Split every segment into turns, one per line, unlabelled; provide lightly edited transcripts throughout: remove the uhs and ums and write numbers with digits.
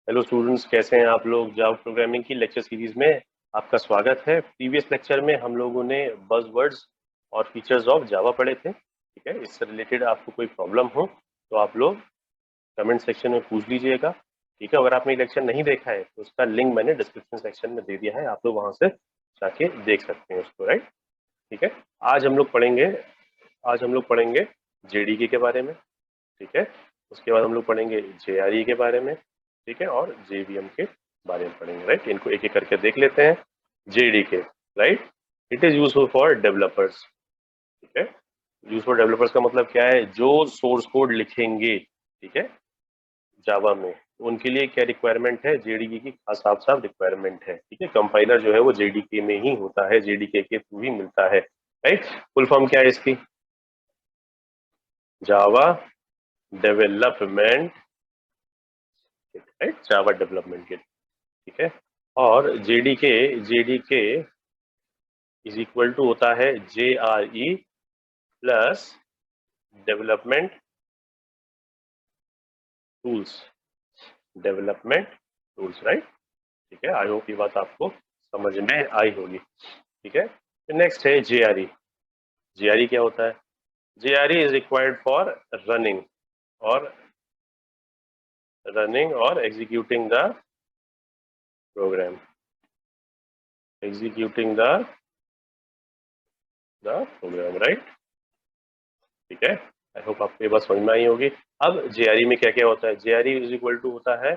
Hello students, कैसे हैं आप लोग। जावा प्रोग्रामिंग की लेक्चर सीरीज में आपका स्वागत है। प्रीवियस लेक्चर में हम लोगों ने बज़वर्ड्स और फीचर्स ऑफ जावा पढ़े थे। ठीक है, इससे रिलेटेड आपको कोई प्रॉब्लम हो तो आप लोग कमेंट सेक्शन में पूछ लीजिएगा। ठीक है, अगर आपने ये लेक्चर नहीं देखा है तो उसका लिंक मैंने डिस्क्रिप्शन सेक्शन में दे दिया है, आप लोग वहां से जाके देख सकते हैं उसको। राइट, ठीक है। आज हम लोग पढ़ेंगे जेडीके के बारे में। ठीक है, उसके बाद हम लोग पढ़ेंगे जेआरई के बारे में। ठीक है, और जेवीएम के बारे में पढ़ेंगे। राइट, इनको एक एक करके देख लेते हैं। JDK, right, it is useful for developers. ठीक है, यूज फॉर डेवलपर्स का मतलब क्या है, जो सोर्स कोड लिखेंगे, ठीक है, जावा में, उनके लिए क्या रिक्वायरमेंट है, जेडीके की खास साफ साफ रिक्वायरमेंट है। ठीक है, कंपाइलर जो है वो जेडीके में ही होता है, जेडीके के थ्रू ही मिलता है। राइट, फुल फॉर्म क्या है इसकी, Java development, right, Java development kit. ठीक है, और JDK JDK is equal to होता है JRE plus development tools, development tools. Right, ठीक है, आई होप ये बात आपको समझ में आई होगी। ठीक है, नेक्स्ट है JRE। JRE क्या होता है, JRE is required for running और executing the program, executing the program. Right, ठीक है, आई होप आपको ये बात समझ में आई होगी। अब जेआरई में क्या क्या होता है, जेआरई इज इक्वल टू होता है,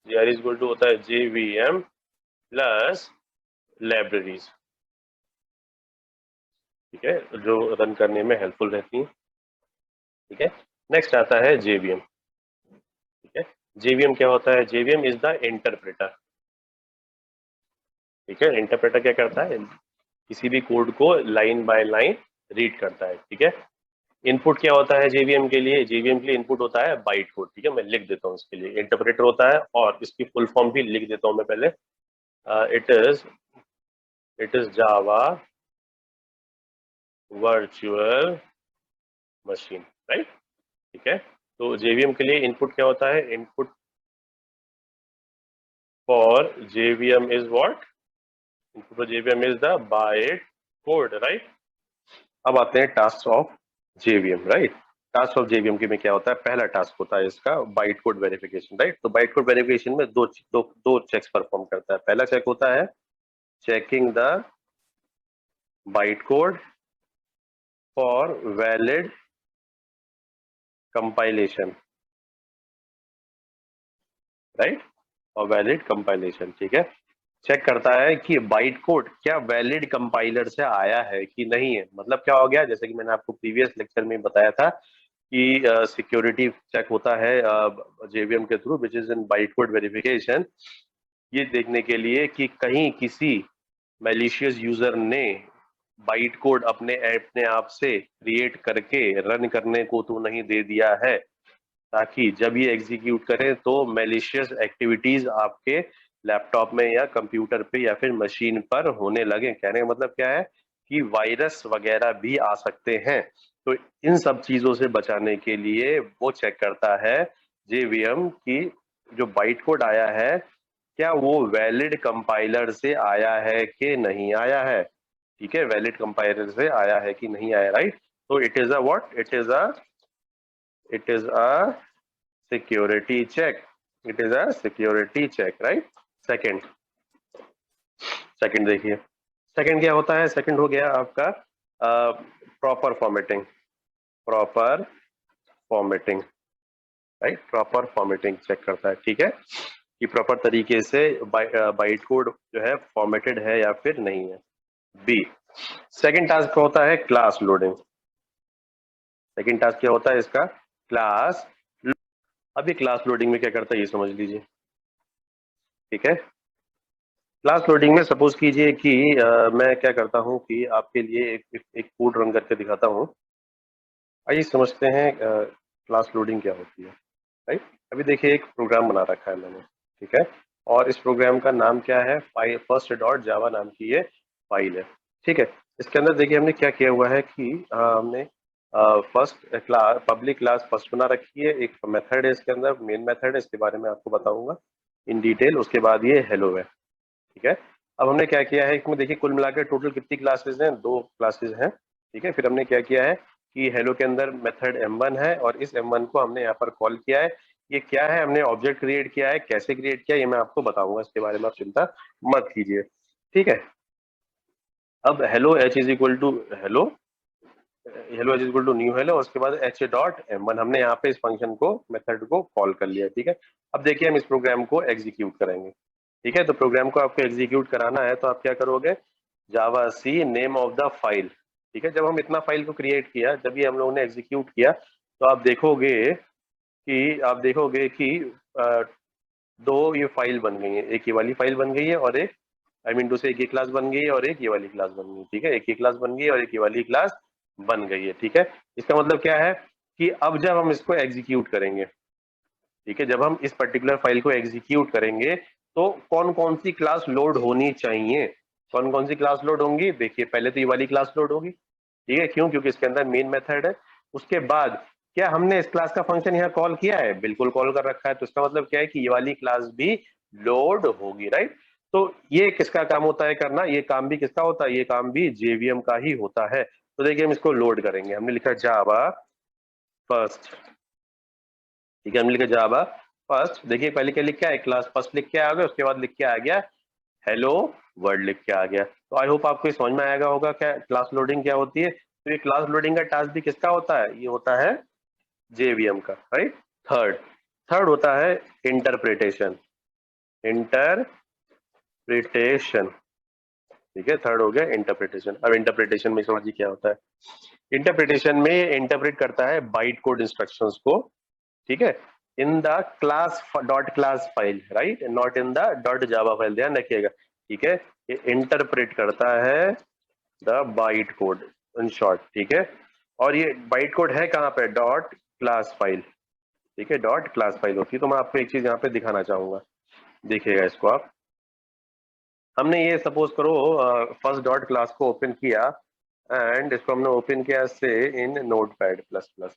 जेआरई इज इक्वल टू होता है जेवीएम प्लस लाइब्रेरीज। ठीक है, जो रन करने में हेल्पफुल रहती हैं। ठीक है, नेक्स्ट आता है जेवीएम। ठीक है, जेवीएम क्या होता है, जेवीएम इज द इंटरप्रेटर। ठीक है, इंटरप्रेटर क्या करता है, किसी भी कोड को लाइन बाय लाइन रीड करता है। ठीक है, इनपुट क्या होता है जेवीएम के लिए, जेवीएम के लिए इनपुट होता है बाइट कोड। ठीक है, मैं लिख देता हूँ इसके लिए, इंटरप्रेटर होता है और इसकी फुल फॉर्म भी लिख देता हूँ मैं पहले। It is Java virtual machine. Right, ठीक है, तो जेवीएम के लिए इनपुट क्या होता है, input for JVM is what, input for JVM is the byte code. Right, अब आते हैं task of JVM. Right, task of JVM के में क्या होता है, पहला टास्क होता है इसका बाइट कोड वेरिफिकेशन। राइट, तो बाइट कोड वेरिफिकेशन में दो चेक्स परफॉर्म करता है। पहला चेक होता है checking the byte code for valid compilation. Right, और वैलिड कंपाइलेशन, ठीक है, चेक करता है कि बाइट कोड क्या वैलिड कंपाइलर से आया है कि नहीं है। मतलब क्या हो गया, जैसे कि मैंने आपको प्रीवियस लेक्चर में बताया था कि सिक्योरिटी चेक होता है जेवीएम के through, which is in byte code verification, ये देखने के लिए कि कहीं किसी मैलिशियस यूजर ने बाइट कोड अपने आप से क्रिएट करके रन करने को तो नहीं दे दिया है, ताकि जब ये एग्जीक्यूट करें तो मैलिशियस एक्टिविटीज आपके लैपटॉप में या कंप्यूटर पे या फिर मशीन पर होने लगे। कहने का मतलब क्या है कि वायरस वगैरह भी आ सकते हैं। तो इन सब चीजों से बचाने के लिए वो चेक करता है जेवीएम की जो बाइट कोड आया है क्या वो वैलिड कंपाइलर से आया है कि नहीं आया है। ठीक है, वैलिड कंपाइलर से आया है कि नहीं आया। राइट, तो it is a what, it is a security check, it is a security check। right, second second देखिए, सेकंड क्या होता है, सेकंड हो गया आपका proper formatting, proper formatting. Right, proper formatting check करता है, ठीक है, कि प्रॉपर तरीके से बाइट कोड जो है फॉर्मेटेड है या फिर नहीं है। बी, सेकंड टास्क होता है क्लास लोडिंग। सेकंड टास्क क्या होता है इसका, क्लास। अब ये क्लास लोडिंग में क्या करता है ये समझ लीजिए। ठीक है, क्लास लोडिंग में सपोज कीजिए कि मैं क्या करता हूं कि आपके लिए एक कोड रन करके दिखाता हूं। आइए समझते हैं क्लास लोडिंग क्या होती है। राइट, अभी देखिए एक प्रोग्राम बना रखा है मैंने। ठीक है, और इस प्रोग्राम का नाम क्या है, फाइल फर्स्ट डॉट जावा नाम की ये फाइल है। ठीक है, इसके अंदर देखिए हमने क्या किया हुआ है कि हमने first class, public class first बना रखी है, एक मेथड है इसके अंदर, मेन मेथड है, इसके बारे में आपको बताऊंगा। इन डिटेल, उसके बाद ये हेलो है, ठीक है। अब हमने क्या किया है, इसमें देखिए कुल मिलाकर टोटल कितनी क्लासेस हैं, 2 क्लासेस हैं, ठीक है। फिर हमने क्या किया है कि हेलो के अंदर मेथड m1 है और इस m1 को हमने यहाँ पर कॉल किया है। ये क्या है, हमने ऑब्जेक्ट क्रिएट किया है, कैसे क्रिएट किया ये मैं आपको बताऊंगा, इसके बारे में आप चिंता मत कीजिए, ठीक है। अब hello h is equal to hello, hello h is equal to new hello, उसके बाद h डॉट m1 हमने यहाँ पे इस फंक्शन को, मेथड को कॉल कर लिया, ठीक है। अब देखिए हम इस प्रोग्राम को एग्जीक्यूट करेंगे, ठीक है। तो प्रोग्राम को आपको एग्जीक्यूट कराना है तो आप क्या करोगे, javac name of the file, ठीक है। जब हम इतना फाइल को क्रिएट किया, जब ये हम लोगों ने एग्जीक्यूट किया, तो आप देखोगे कि दो ये फाइल बन गई है, एक ये वाली फाइल बन गई है और एक टू से एक ये क्लास बन गई है और एक ये वाली क्लास बन गई, ठीक है। एक ये क्लास बन गई है और एक ये वाली क्लास बन गई है, ठीक है। इसका मतलब क्या है कि अब जब हम इसको एग्जीक्यूट करेंगे, ठीक है, जब हम इस पर्टिकुलर फाइल को एग्जीक्यूट करेंगे तो कौन कौन सी क्लास लोड होनी चाहिए, कौन कौन सी क्लास लोड होंगी, देखिए पहले तो ये वाली क्लास लोड होगी, ठीक है। क्यों, क्योंकि इसके अंदर मेन मेथड है। उसके बाद क्या हमने इस क्लास का फंक्शन यहाँ कॉल किया है, बिल्कुल कॉल कर रखा है, तो इसका मतलब क्या है कि ये वाली क्लास भी लोड होगी, राइट। तो ये किसका काम होता है करना, ये काम भी किसका होता है, ये काम भी जेवीएम का ही होता है। तो देखिए हम इसको लोड करेंगे, हमने लिखा जावा फर्स्ट, ठीक है। हमने लिखा जावा फर्स्ट, देखिए पहले क्या लिख के आया, क्लास फर्स्ट लिख के आ गया, उसके बाद लिख के आ गया हेलो वर्ल्ड लिख के आ गया। तो आई होप आपको समझ में आएगा होगा क्या क्लास लोडिंग क्या होती है। तो ये क्लास लोडिंग का टास्क भी किसका होता है, ये होता है जेवीएम का, राइट। थर्ड थर्ड होता है इंटरप्रिटेशन, इंटरप्रिटेशन, ठीक है। थर्ड हो गया इंटरप्रिटेशन। अब इंटरप्रिटेशन में समझिए क्या होता है, इंटरप्रिटेशन में इंटरप्रेट करता है बाइट कोड इंस्ट्रक्शंस को, ठीक है, in the class dot class file, right, not in the dot Java file, ध्यान रखिएगा, ठीक है। ये इंटरप्रेट करता है the byte code in short, ठीक है। और ये बाइट कोड है कहाँ पे, डॉट क्लास फाइल, ठीक है, डॉट क्लास फाइल होती है। तो मैं आपको एक चीज यहाँ पे दिखाना चाहूंगा, देखिएगा इसको आप। हमने ये सपोज करो फर्स्ट डॉट क्लास को ओपन किया एंड इसको हमने ओपन किया से इन नोटपैड प्लस प्लस,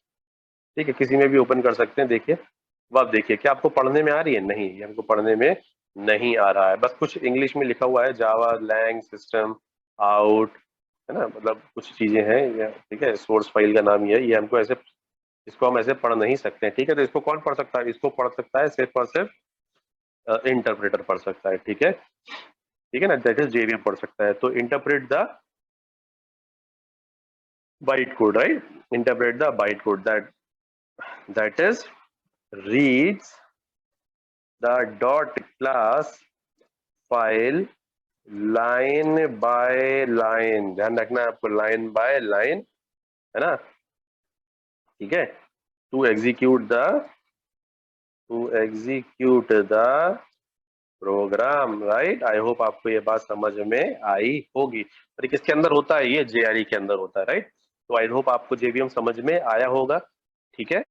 ठीक है, किसी में भी ओपन कर सकते हैं। देखिए अब आप देखिए क्या आपको पढ़ने में आ रही है, नहीं, ये हमको पढ़ने में नहीं आ रहा है, बस कुछ इंग्लिश में लिखा हुआ है, जावा लैंग सिस्टम आउट, है ना, मतलब कुछ चीजें हैं, ठीक है, सोर्स फाइल का नाम ये है, ये हमको ऐसे, इसको हम ऐसे पढ़ नहीं सकते हैं, ठीक है। तो इसको कौन पढ़ सकता है, इसको पढ़ सकता है सिर्फ और सिर्फ इंटरप्रेटर पढ़ सकता है, ठीक है, ठीक है ना, दैट इज जेवीएम पढ़ सकता है। तो interpret the byte code, right, interpret the byte code, that is reads the dot class file line by line, ध्यान रखना है आपको, लाइन बाय लाइन, है ना, ठीक है। To execute the program, right. I hope आपको ये बात समझ में आई होगी। और किसके अंदर होता है, ये जेआरई के अंदर होता है, राइट। तो आई होप आपको जेवीएम समझ में आया होगा, ठीक है।